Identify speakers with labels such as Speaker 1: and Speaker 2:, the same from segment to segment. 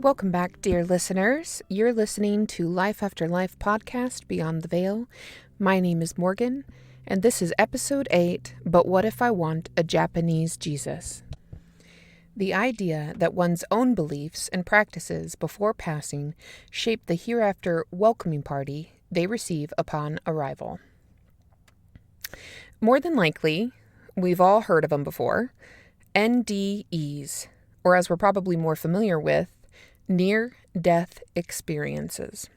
Speaker 1: Welcome back, dear listeners. You're listening to Life After Life podcast, Beyond the Veil. My name is Morgan, and this is episode 8, But What If I Want a Japanese Jesus? The idea that one's own beliefs and practices before passing shape the hereafter welcoming party they receive upon arrival. More than likely, we've all heard of them before, NDEs, or as we're probably more familiar with, near-death experiences.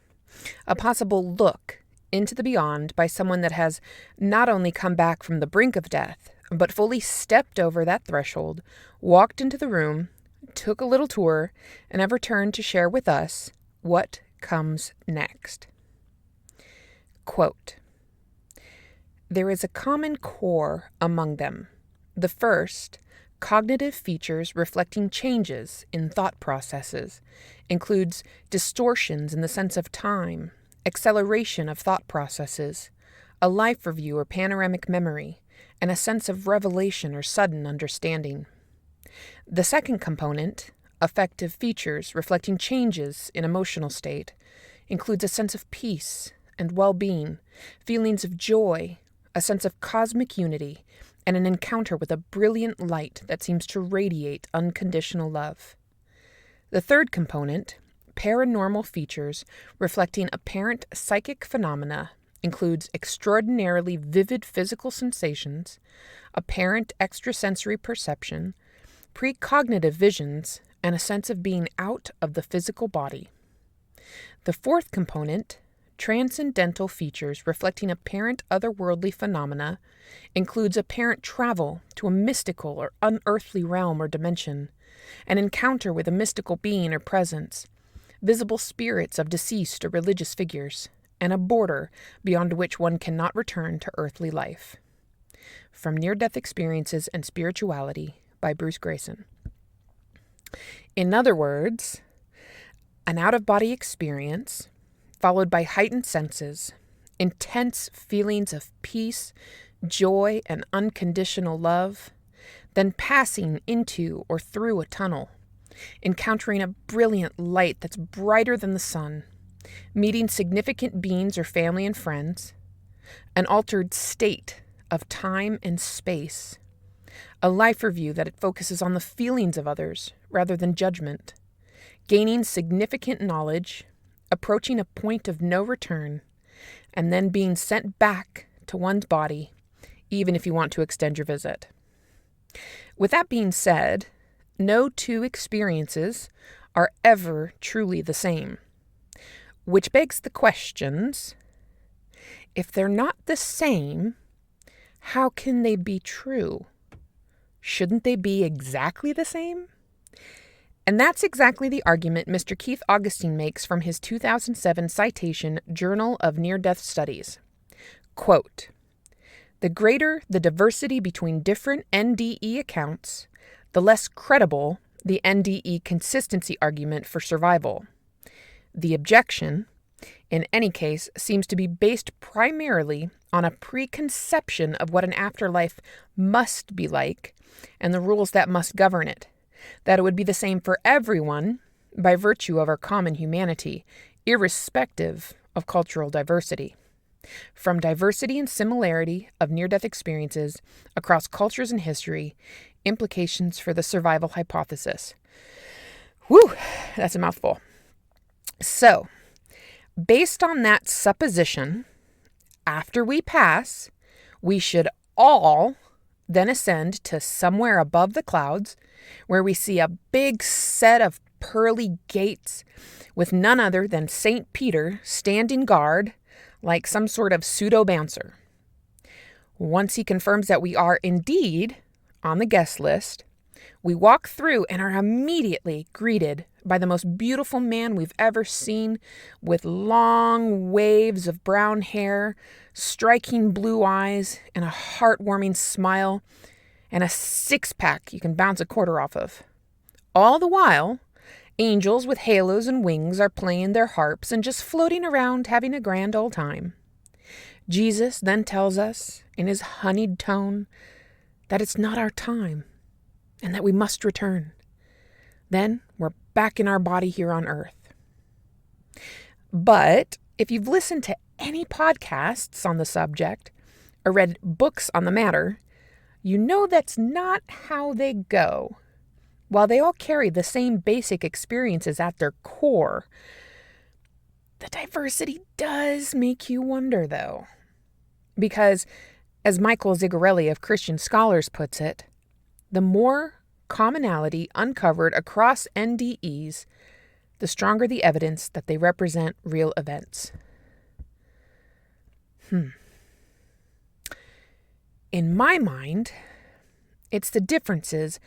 Speaker 1: A possible look into the beyond by someone that has not only come back from the brink of death, but fully stepped over that threshold, walked into the room, took a little tour, and have returned to share with us what comes next. Quote, "There is a common core among them. The first, cognitive features reflecting changes in thought processes, includes distortions in the sense of time, acceleration of thought processes, a life review or panoramic memory, and a sense of revelation or sudden understanding. The second component, affective features reflecting changes in emotional state, includes a sense of peace and well-being, feelings of joy, a sense of cosmic unity, and an encounter with a brilliant light that seems to radiate unconditional love. The third component, paranormal features reflecting apparent psychic phenomena, includes extraordinarily vivid physical sensations, apparent extrasensory perception, precognitive visions, and a sense of being out of the physical body. The fourth component, transcendental features reflecting apparent otherworldly phenomena, includes apparent travel to a mystical or unearthly realm or dimension, an encounter with a mystical being or presence, visible spirits of deceased or religious figures, and a border beyond which one cannot return to earthly life." From Near-Death Experiences and Spirituality by Bruce Grayson. In other words, an out-of-body experience followed by heightened senses, intense feelings of peace, joy, and unconditional love, then passing into or through a tunnel, encountering a brilliant light that's brighter than the sun, meeting significant beings or family and friends, an altered state of time and space, a life review that it focuses on the feelings of others rather than judgment, gaining significant knowledge, approaching a point of no return, and then being sent back to one's body, even if you want to extend your visit. With that being said, no two experiences are ever truly the same, which begs the questions, if they're not the same, how can they be true? Shouldn't they be exactly the same? And that's exactly the argument Mr. Keith Augustine makes from his 2007 citation, Journal of Near-Death Studies. Quote, "The greater the diversity between different NDE accounts, the less credible the NDE consistency argument for survival. The objection, in any case, seems to be based primarily on a preconception of what an afterlife must be like and the rules that must govern it, that it would be the same for everyone by virtue of our common humanity, irrespective of cultural diversity. From diversity and similarity of near-death experiences across cultures and history, implications for the survival hypothesis." Whew, that's a mouthful. So, based on that supposition, after we pass, we should all then ascend to somewhere above the clouds, where we see a big set of pearly gates with none other than St. Peter standing guard like some sort of pseudo-bouncer. Once he confirms that we are indeed on the guest list, we walk through and are immediately greeted by the most beautiful man we've ever seen, with long waves of brown hair, striking blue eyes, and a heartwarming smile, and a six-pack you can bounce a quarter off of. All the while, angels with halos and wings are playing their harps and just floating around having a grand old time. Jesus then tells us, in his honeyed tone, that it's not our time, and that we must return. Then We're back in our body here on Earth. But if you've listened to any podcasts on the subject or read books on the matter, you know that's not how they go. While they all carry the same basic experiences at their core, the diversity does make you wonder, though. Because, as Michael Zigarelli of Christian Scholars puts it, the more commonality uncovered across NDEs, the stronger the evidence that they represent real events. In my mind, it's the differences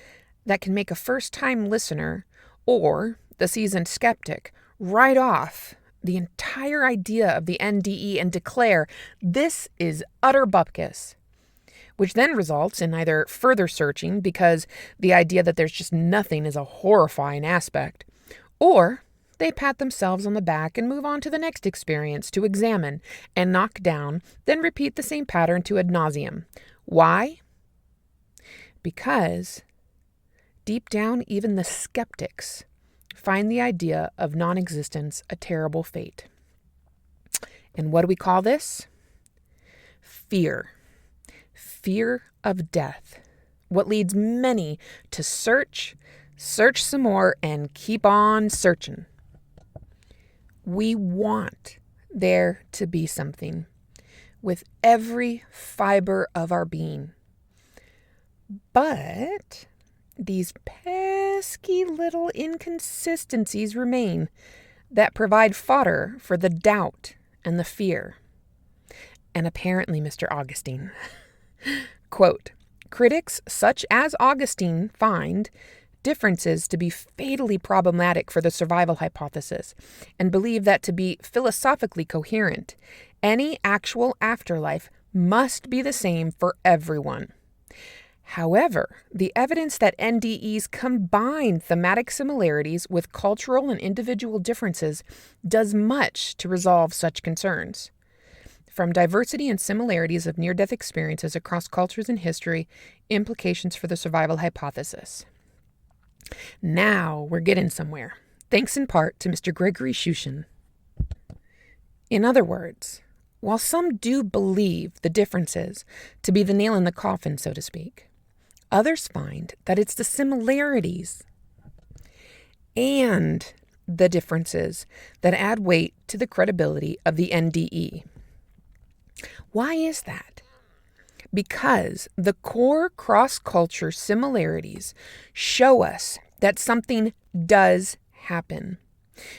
Speaker 1: that can make a first-time listener or the seasoned skeptic write off the entire idea of the NDE and declare this is utter bupkis, which then results in either further searching because the idea that there's just nothing is a horrifying aspect, or they pat themselves on the back and move on to the next experience to examine and knock down, then repeat the same pattern to ad nauseum. Why? Because deep down, even the skeptics find the idea of non-existence a terrible fate. And what do we call this? Fear. Fear of death. What leads many to search some more, and keep on searching. We want there to be something with every fiber of our being. But these pesky little inconsistencies remain that provide fodder for the doubt and the fear. And apparently, Mr. Augustine, quote, critics such as Augustine find differences to be fatally problematic for the survival hypothesis and believe that to be philosophically coherent, any actual afterlife must be the same for everyone. However, the evidence that NDEs combine thematic similarities with cultural and individual differences does much to resolve such concerns. From diversity and similarities of near-death experiences across cultures and history, implications for the survival hypothesis. Now we're getting somewhere, thanks in part to Mr. Gregory Shushan. In other words, while some do believe the differences to be the nail in the coffin, so to speak, others find that it's the similarities and the differences that add weight to the credibility of the NDE. Why is that? Because the core cross-culture similarities show us that something does happen.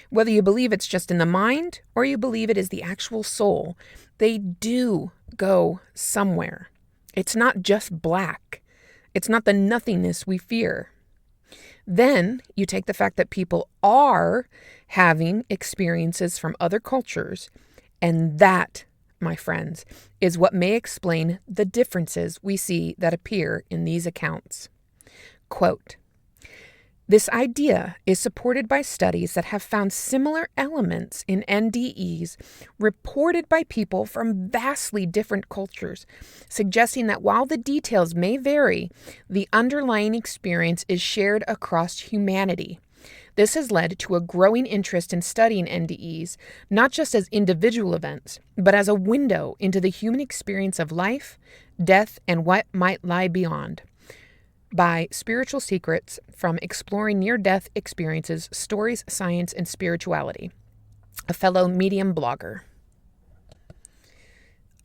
Speaker 1: Whether you believe it's just in the mind or you believe it is the actual soul, they do go somewhere. It's not just black. It's not the nothingness we fear. Then you take the fact that people are having experiences from other cultures, and that, my friends, is what may explain the differences we see that appear in these accounts. Quote, this idea is supported by studies that have found similar elements in NDEs reported by people from vastly different cultures, suggesting that while the details may vary, the underlying experience is shared across humanity. This has led to a growing interest in studying NDEs, not just as individual events, but as a window into the human experience of life, death, and what might lie beyond. By Spiritual Secrets from Exploring Near-Death Experiences, Stories, Science, and Spirituality, a fellow Medium blogger.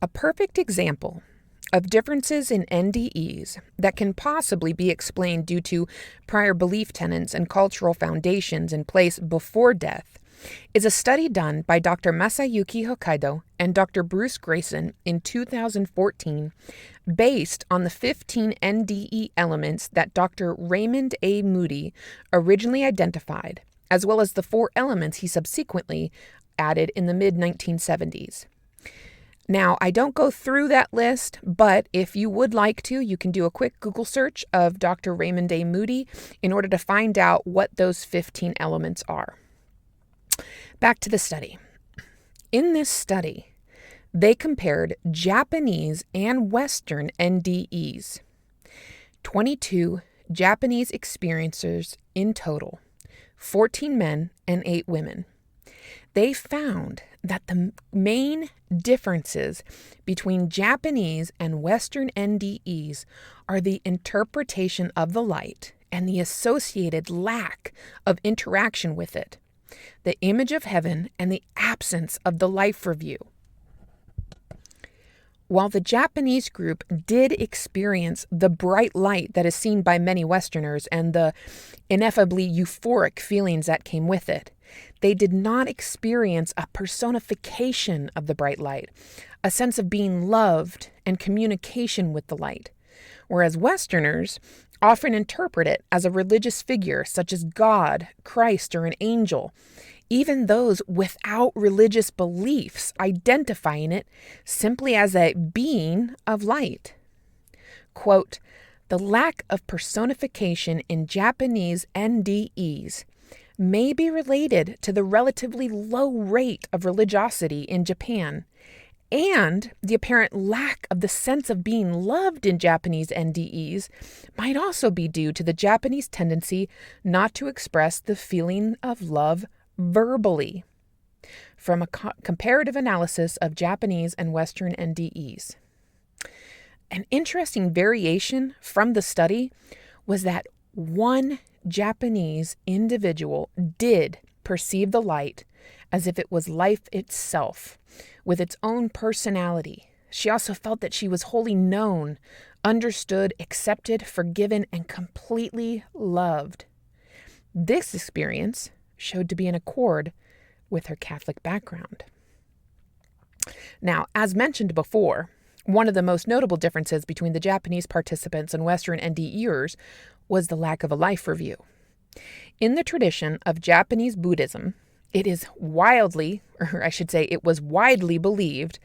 Speaker 1: A perfect example of differences in NDEs that can possibly be explained due to prior belief tenets and cultural foundations in place before death is a study done by Dr. Masayuki Hokkaido and Dr. Bruce Grayson in 2014 based on the 15 NDE elements that Dr. Raymond A. Moody originally identified, as well as the 4 elements he subsequently added in the mid-1970s. Now, I don't go through that list, but if you would like to, you can do a quick Google search of Dr. Raymond A. Moody in order to find out what those 15 elements are. Back to the study. In this study, they compared Japanese and Western NDEs. 22 Japanese experiencers in total, 14 men and 8 women. They found that the main differences between Japanese and Western NDEs are the interpretation of the light and the associated lack of interaction with it, the image of heaven, and the absence of the life review. While the Japanese group did experience the bright light that is seen by many Westerners and the ineffably euphoric feelings that came with it, they did not experience a personification of the bright light, a sense of being loved and communication with the light, whereas Westerners often interpret it as a religious figure such as God, Christ, or an angel, even those without religious beliefs identifying it simply as a being of light. Quote, "The lack of personification in Japanese NDEs may be related to the relatively low rate of religiosity in Japan and the apparent lack of the sense of being loved in Japanese NDEs might also be due to the Japanese tendency not to express the feeling of love verbally." From a comparative analysis of Japanese and Western NDEs. An interesting variation from the study was that one Japanese individual did perceive the light as if it was life itself, with its own personality. She also felt that she was wholly known, understood, accepted, forgiven, and completely loved. This experience showed to be in accord with her Catholic background. Now, as mentioned before, one of the most notable differences between the Japanese participants and Western NDEers was the lack of a life review. In the tradition of Japanese Buddhism, it was widely believed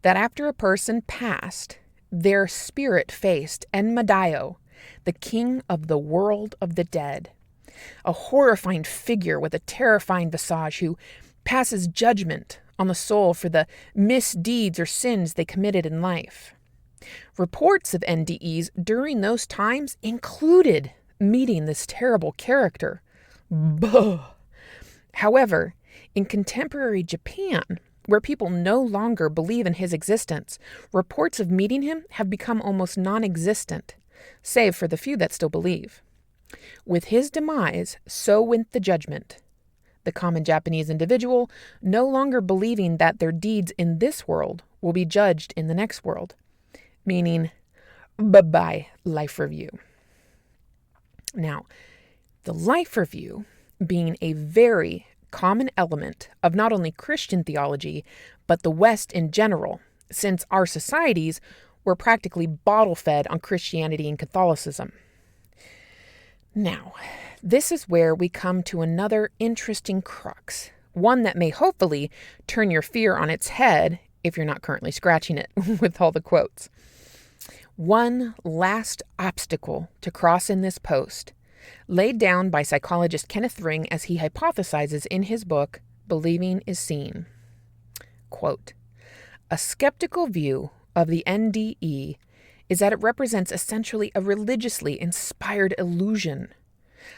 Speaker 1: that after a person passed, their spirit faced Enmadayo, the king of the world of the dead, a horrifying figure with a terrifying visage who passes judgment on the soul for the misdeeds or sins they committed in life. Reports of NDEs during those times included meeting this terrible character. Bah! However, in contemporary Japan, where people no longer believe in his existence, reports of meeting him have become almost non-existent, save for the few that still believe. With his demise, so went the judgment. The common Japanese individual no longer believing that their deeds in this world will be judged in the next world, meaning bye-bye life review. Now, the life review being a very common element of not only Christian theology, but the West in general, since our societies were practically bottle-fed on Christianity and Catholicism. Now, this is where we come to another interesting crux, one that may hopefully turn your fear on its head if you're not currently scratching it with all the quotes. One last obstacle to cross in this post, laid down by psychologist Kenneth Ring as he hypothesizes in his book, Believing is Seen. Quote, "A skeptical view of the NDE is that it represents essentially a religiously inspired illusion.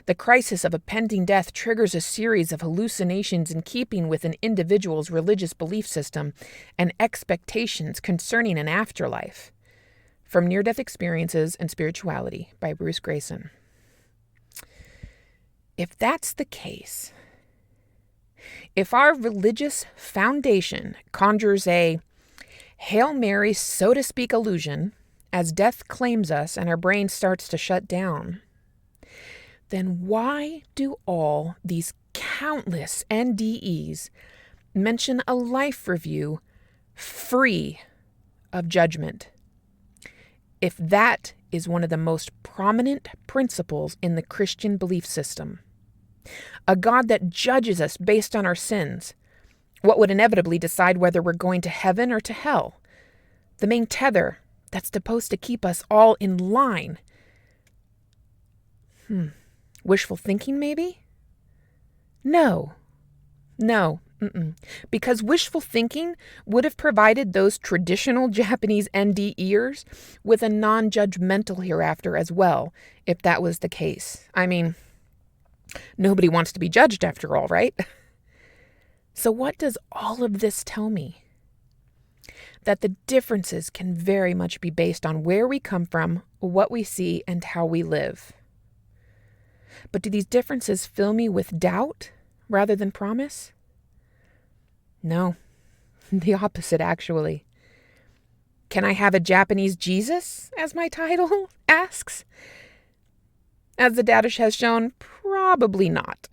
Speaker 1: The crisis of a pending death triggers a series of hallucinations in keeping with an individual's religious belief system and expectations concerning an afterlife." From Near-Death Experiences and Spirituality by Bruce Grayson. If that's the case, if our religious foundation conjures a Hail Mary, so to speak, illusion as death claims us and our brain starts to shut down, then why do all these countless NDEs mention a life review free of judgment? If that is one of the most prominent principles in the Christian belief system, a God that judges us based on our sins, what would inevitably decide whether we're going to heaven or to hell, the main tether that's supposed to keep us all in line. Wishful thinking, maybe? No. Because wishful thinking would have provided those traditional Japanese NDEers with a non-judgmental hereafter as well, if that was the case. I mean, Nobody wants to be judged after all, right? So what does all of this tell me? That the differences can very much be based on where we come from, what we see, and how we live. But do these differences fill me with doubt rather than promise? No, the opposite, actually. Can I have a Japanese Jesus, as my title asks? As the data has shown, probably not.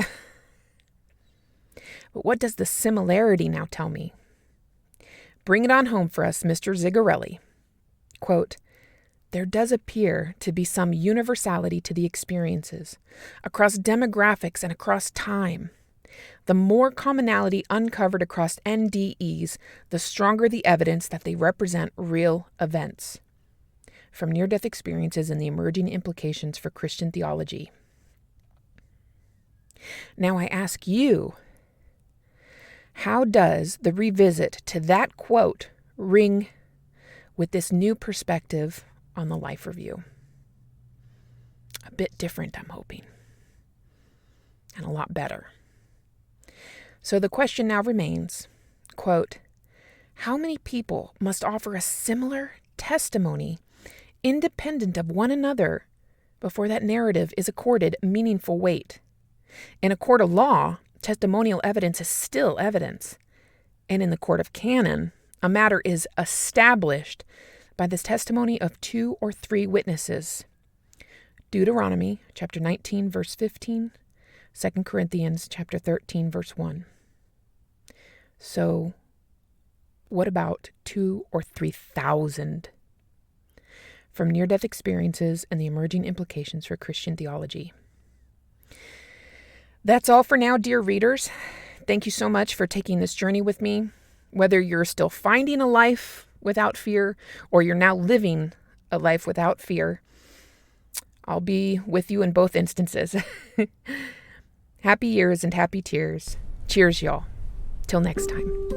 Speaker 1: But what does the similarity now tell me? Bring it on home for us, Mr. Zigarelli. Quote, there does appear to be some universality to the experiences, across demographics and across time. The more commonality uncovered across NDEs, the stronger the evidence that they represent real events. From near-death experiences and the emerging implications for Christian theology. Now I ask you, how does the revisit to that quote ring with this new perspective on the life review? A bit different, I'm hoping. And a lot better. So the question now remains, quote, how many people must offer a similar testimony independent of one another before that narrative is accorded meaningful weight? In a court of law, testimonial evidence is still evidence. And in the court of canon, a matter is established by the testimony of 2 or 3 witnesses. Deuteronomy chapter 19, verse 15, 2 Corinthians chapter 13, verse 1. So, what about 2,000 or 3,000? From near-death experiences and the emerging implications for Christian theology. That's all for now, dear readers. Thank you so much for taking this journey with me. Whether you're still finding a life without fear or you're now living a life without fear, I'll be with you in both instances. Happy years and happy tears. Cheers, y'all. Till next time.